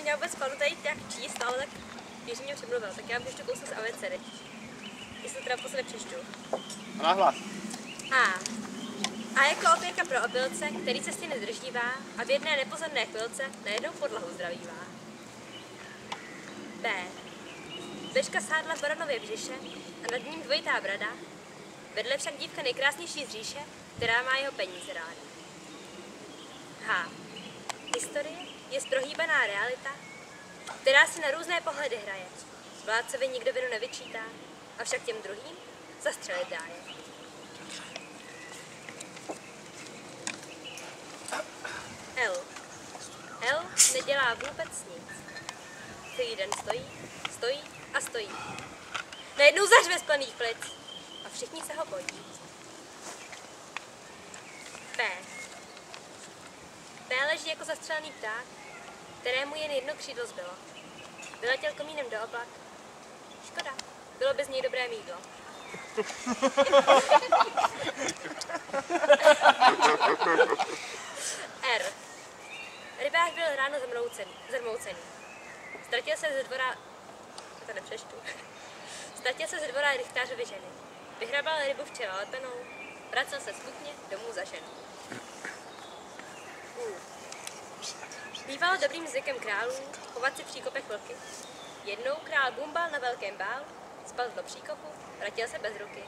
měla vůbec panu tady nějak číst, ale tak Jiří mě přemluvil, tak já vám ještě kousnu z abecedy. Jestli to teda posledně přečtu. Nahlas. A jako opěrka pro opilce, který cesty nedržívá a v jedné nepozorné chvilce najednou podlahu zdravívá. B. Bečka sádla v baranově břiše a nad ním dvojitá brada, vedle však dívka nejkrásnější z říše, která má jeho peníze ráda. H. Historie je prohýbaná realita, která si na různé pohledy hraje. Vládcovi nikdo vinu nevyčítá, avšak těm druhým zastřelit dá je. L. L nedělá vůbec nic. Celý den stojí a stojí. Najednou zařve z plných plic a všichni se ho bojí. P. P leží jako zastřelený pták, kterému jen jedno křídlo zbylo. Vyletěl komínem do oblak. Škoda, bylo by z něj dobré mýdlo. R. Rybář byl ráno zarmoucený. Ztratil se ze dvora rychtářovy ženy. Vyhrabal rybu včera lepenou, vracel se z kutně domů za ženu. Bývalo dobrým zvykem králů chovat si v příkopech vlky. Jednou král Bumbal na velkém bálu spal do příkopu, vrátil se bez ruky.